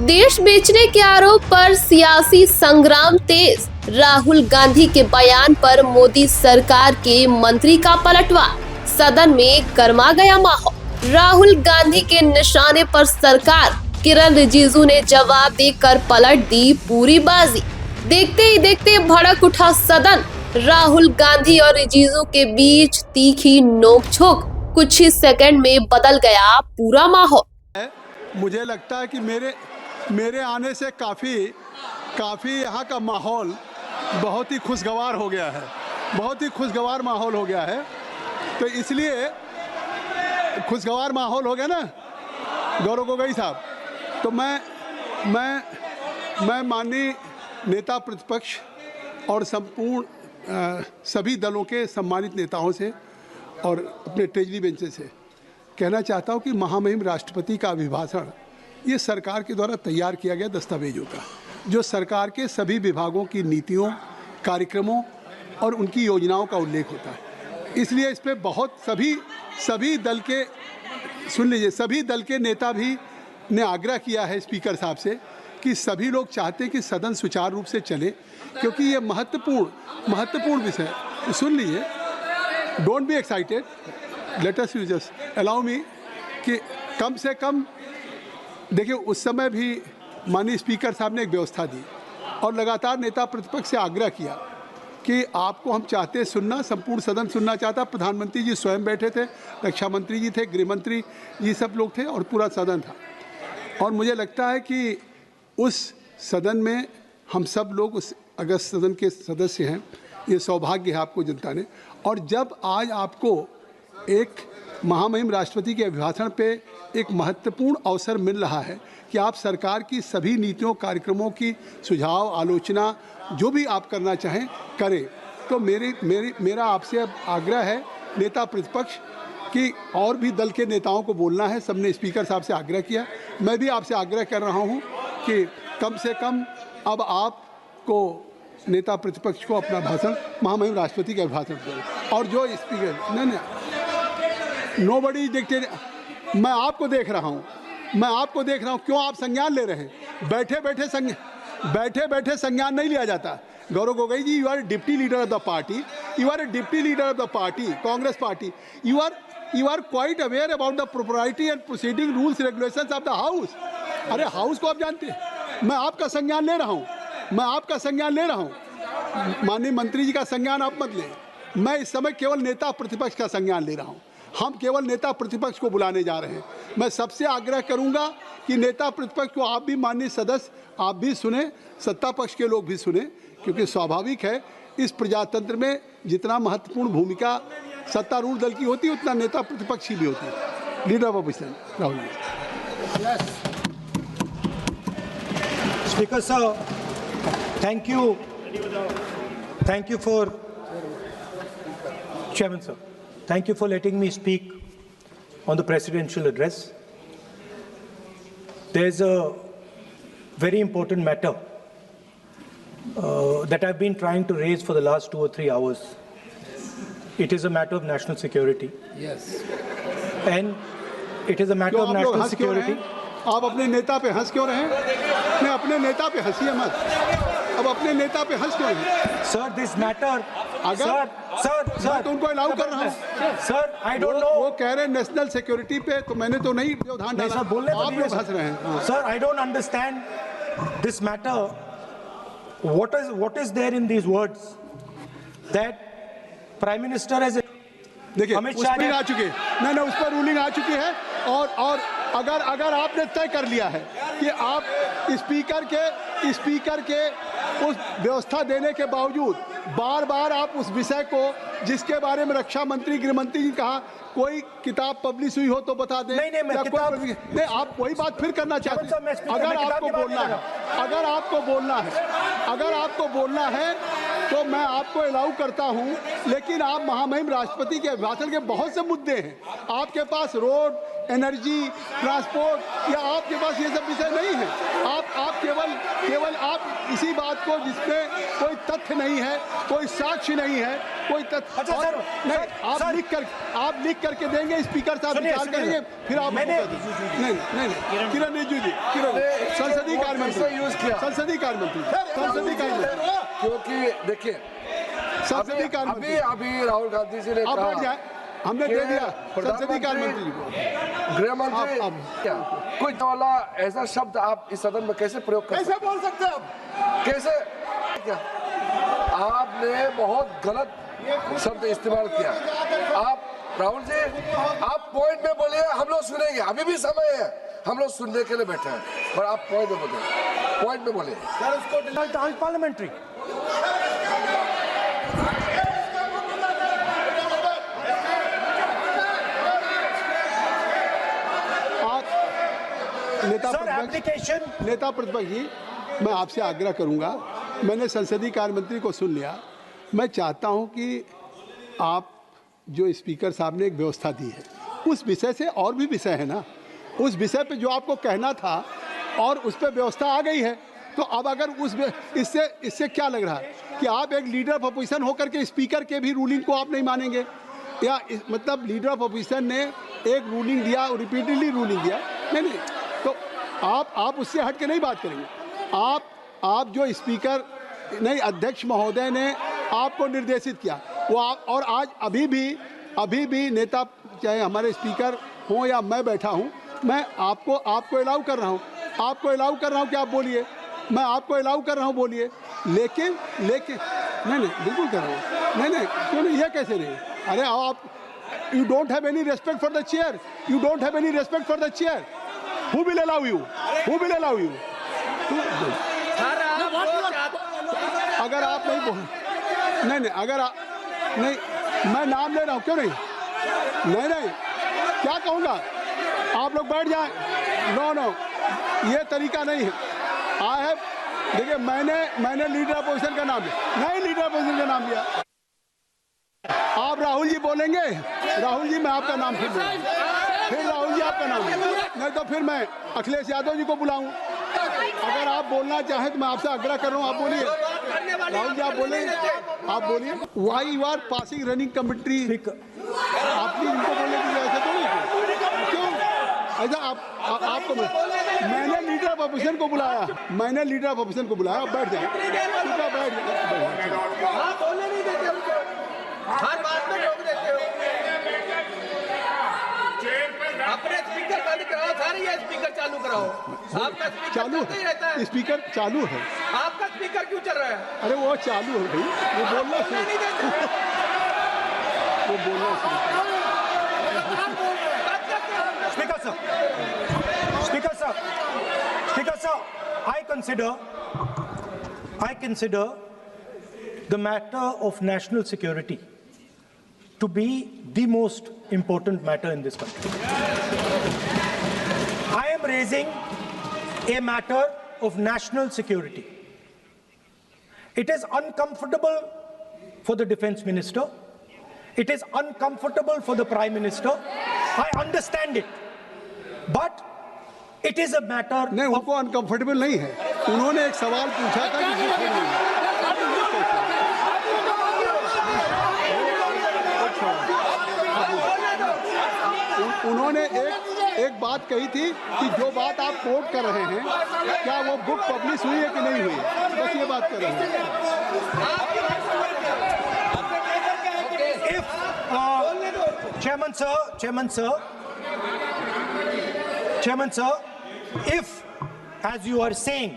देश बेचने के आरोप पर सियासी संग्राम तेज। राहुल गांधी के बयान पर मोदी सरकार के मंत्री का पलटवार। सदन में गर्मा गया माहौल। राहुल गांधी के निशाने पर सरकार। किरण रिजिजू ने जवाब देकर पलट दी पूरी बाजी। देखते ही देखते भड़क उठा सदन। राहुल गांधी और रिजिजू के बीच तीखी नोकझोंक। कुछ ही सेकंड में बदल गया पूरा माहौल। मुझे लगता है कि मेरे आने से काफ़ी यहाँ का माहौल बहुत ही खुशगवार हो गया है, बहुत ही खुशगवार माहौल हो गया है। तो इसलिए खुशगवार माहौल हो गया ना गौरव गोगोई साहब, तो मैं माननीय नेता प्रतिपक्ष और संपूर्ण सभी दलों के सम्मानित नेताओं से और अपने ट्रेजरी बेंच से कहना चाहता हूं कि महामहिम राष्ट्रपति का अभिभाषण ये सरकार के द्वारा तैयार किया गया दस्तावेजों का, जो सरकार के सभी विभागों की नीतियों, कार्यक्रमों और उनकी योजनाओं का उल्लेख होता है। इसलिए इस पर बहुत सभी दल के सुन लीजिए, सभी दल के नेता भी ने आग्रह किया है स्पीकर साहब से कि सभी लोग चाहते हैं कि सदन सुचारू रूप से चले, क्योंकि ये महत्वपूर्ण विषय है। सुन लीजिए, don't be excited, let us you just allow me कि कम से कम देखिए, उस समय भी माननीय स्पीकर साहब ने एक व्यवस्था दी और लगातार नेता प्रतिपक्ष से आग्रह किया कि आपको हम चाहते सुनना, संपूर्ण सदन सुनना चाहता। प्रधानमंत्री जी स्वयं बैठे थे, रक्षा मंत्री जी थे, गृह मंत्री जी सब लोग थे और पूरा सदन था। और मुझे लगता है कि उस सदन में हम सब लोग उस अगस्त सदन के सदस्य हैं। ये सौभाग्य है आपको जनता ने। और जब आज आपको एक महामहिम राष्ट्रपति के अभिभाषण पे एक महत्वपूर्ण अवसर मिल रहा है कि आप सरकार की सभी नीतियों, कार्यक्रमों की सुझाव, आलोचना जो भी आप करना चाहें करें, तो मेरा आपसे अब आग्रह है नेता प्रतिपक्ष कि और भी दल के नेताओं को बोलना है। सबने स्पीकर साहब से आग्रह किया, मैं भी आपसे आग्रह कर रहा हूं कि कम से कम अब आपको नेता प्रतिपक्ष को अपना भाषण महामहिम राष्ट्रपति के अभिभाषण दें। और जो स्पीकर नहीं नोबडी डिक्टेड, मैं आपको देख रहा हूँ, क्यों आप संज्ञान ले रहे हैं? बैठे बैठे संज्ञान नहीं लिया जाता। Gaurav Gogoi ji, you are deputy leader of the party, Congress party. You are quite aware about the propriety and proceeding rules regulations of the house. अरे हाउस को आप जानते हैं। मैं आपका संज्ञान ले रहा हूँ, माननीय मंत्री जी का संज्ञान आप मत लें। मैं इस समय केवल नेता प्रतिपक्ष का संज्ञान ले रहा हूँ। हम केवल नेता प्रतिपक्ष को बुलाने जा रहे हैं। मैं सबसे आग्रह करूंगा कि नेता प्रतिपक्ष को आप भी, माननीय सदस्य, आप भी सुने, सत्ता पक्ष के लोग भी सुने, क्योंकि स्वाभाविक है इस प्रजातंत्र में जितना महत्वपूर्ण भूमिका सत्तारूढ़ दल की होती है उतना नेता प्रतिपक्ष की भी होती है। Leader of opposition Rahul ji. Speaker साहब, thank you for Chairman sir. Thank you for letting me speak on the presidential address. There's a very important matter that I've been trying to raise for the last 2 or 3 hours. It is a matter of national security. Yes. And it is a matter of national security. आप अपने नेता पे हंस क्यों रहे हैं? नहीं, अपने नेता पे हंसिए मत। अब अपने नेता पे हंस क्यों रहे? Sir, this matter. अगर सर तो उनको अलाउ कर रहा हूँ। Sir, I don't know. वो कह रहे हैं नेशनल सिक्योरिटी पे, तो मैंने तो नहीं व्यवधान डाला। सर, बोलने आप लोग हंस रहे हैं। Sir, I don't understand this matter. What is there in these words that Prime Minister has? देखिए, उस पर आ चुकी है, नहीं उस पर रूलिंग आ चुकी है। और अगर आपने तय कर लिया है कि आप स्पीकर के उस व्यवस्था देने के बावजूद बार आप उस विषय को, जिसके बारे में रक्षा मंत्री, गृह मंत्री जी कहा, कोई किताब पब्लिश हुई हो तो बता दें। नहीं, आप वही बात फिर करना चाहते हैं। अगर आपको बोलना है तो मैं आपको अलाउ करता हूं, लेकिन आप महामहिम राष्ट्रपति के अभिभाषण के बहुत से मुद्दे हैं। आपके पास रोड, एनर्जी, ट्रांसपोर्ट, या आपके पास ये सब विषय नहीं है। आप केवल आप इसी बात को जिसमें कोई तथ्य नहीं है, कोई साक्ष्य नहीं है, कोई तथ्य अच्छा सर, नहीं, सर, आप लिख करके देंगे, स्पीकर साहब विचार करेंगे, फिर आप नहीं किरण रिजिजू जी, संसदीय कार्य मंत्री, संसदीय कार्य मंत्री, क्योंकि देखिए संसदीय कार्य मंत्री अभी राहुल गांधी जी ने कहा, हमने दे दिया संसदीय कार्य मंत्री को, गृह मंत्री क्या कोई वाला ऐसा शब्द आप इस सदन में कैसे प्रयोग कर कैसे बोल सकते हैं आप? कैसे क्या आपने बहुत गलत शब्द इस्तेमाल किया। आप राहुल जी आप पॉइंट में बोलिए, हम लोग सुनेंगे, अभी भी समय है, हम लोग सुनने के लिए बैठे हैं, पर आप पॉइंट में बोलिए, पॉइंट में बोलिए। पार्लियामेंट्री नेता प्रतिपक्ष जी, मैं आपसे आग्रह करूंगा, मैंने संसदीय कार्य मंत्री को सुन लिया, मैं चाहता हूं कि आप जो स्पीकर साहब ने एक व्यवस्था दी है उस विषय से, और भी विषय है ना, उस विषय पे जो आपको कहना था और उस पर व्यवस्था आ गई है, तो अब अगर उस इससे क्या लग रहा है कि आप एक लीडर ऑफ अपोजिशन होकर के स्पीकर के भी रूलिंग को आप नहीं मानेंगे, या मतलब लीडर ऑफ अपोजिशन ने एक रूलिंग दिया और रिपीटेडली रूलिंग दिया, नहीं, तो आप उससे हट के नहीं बात करेंगे। आप जो स्पीकर नहीं, अध्यक्ष महोदय ने आपको निर्देशित किया वो और आज अभी भी नेता, चाहे हमारे स्पीकर हों या मैं बैठा हूं, मैं आपको अलाउ कर रहा हूं कि आप बोलिए, मैं आपको अलाउ कर रहा हूं, बोलिए, लेकिन नहीं बिल्कुल कर रहा हूं, नहीं क्यों नहीं, यह कैसे नहीं? अरे आप you don't have any respect for the chair, Who will allow you? अगर आप नहीं बोल, नहीं, अगर आप नहीं, मैं नाम ले रहा हूँ, क्यों नहीं, क्या कहूँगा, आप लोग बैठ जाएं, नो, ये तरीका नहीं है। देखिए मैंने लीडर अपोजिशन का नाम लिया, आप राहुल जी बोलेंगे, राहुल जी मैं आपका नाम फिर राहुल जी आपका नाम, नहीं तो फिर मैं अखिलेश यादव जी को बुलाऊं। अगर आप बोलना चाहें तो मैं आपसे आग्रह कर रहा हूं, आप बोलिए, राहुल जी आप बोलिए। Why you are passing running committee, आपने इनको बोलने की ऐसे तो नहीं, क्यों ऐसा आपको मैंने लीडर ऑफ अपोजिशन को बुलाया, बैठ जाए, हर बात में रोक देते हो। अपने स्पीकर बंद कराओ, सारे ये स्पीकर चालू कराओ। आपका स्पीकर चलता ही रहता है। स्पीकर चालू है, आपका स्पीकर क्यों चल रहा है? अरे वो चालू है भाई, वो बोलना नहीं देते। वो बोलना Speaker sir, I consider the matter of national security to be the most important matter in this country. I am raising a matter of national security. It is uncomfortable for the defense minister. It is uncomfortable for the prime minister. I understand it. But it is a matter नहीं, उनको uncomfortable नहीं है, उन्होंने एक सवाल पूछा था कि उन्होंने एक बात कही थी कि जो बात आप कोट कर रहे हैं क्या वो बुक पब्लिश हुई है कि नहीं हुई, बस ये बात कर रहे हैं। Chairman sir, if, as you are saying,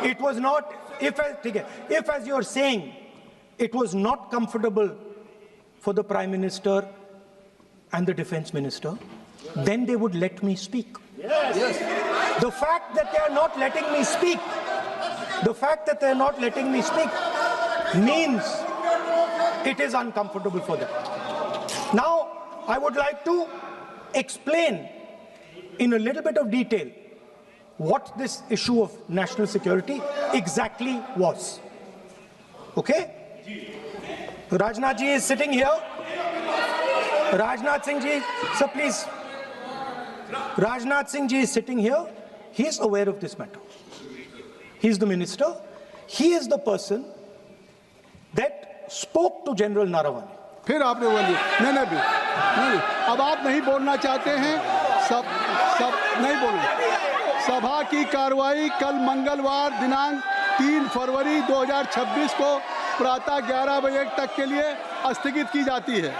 it was not, if as you are saying, it was not comfortable for the Prime Minister and the Defense Minister, then they would let me speak. Yes. The fact that they are not letting me speak, means it is uncomfortable for them. Now, I would like to explain in a little bit of detail what this issue of national security exactly was. Okay? Rajnath ji is sitting here. Rajnath Singh ji, sir, please. Rajnath Singh ji is sitting here. he is aware of this matter. He is the minister. He is the person that spoke to General Naravane. फिर आपने बोल दिया नहीं, अब आप नहीं बोलना चाहते हैं, सब नहीं बोलना। सभा की कार्रवाई कल मंगलवार दिनांक 3 फरवरी 2026 को प्रातः 11 बजे तक के लिए स्थगित की जाती है।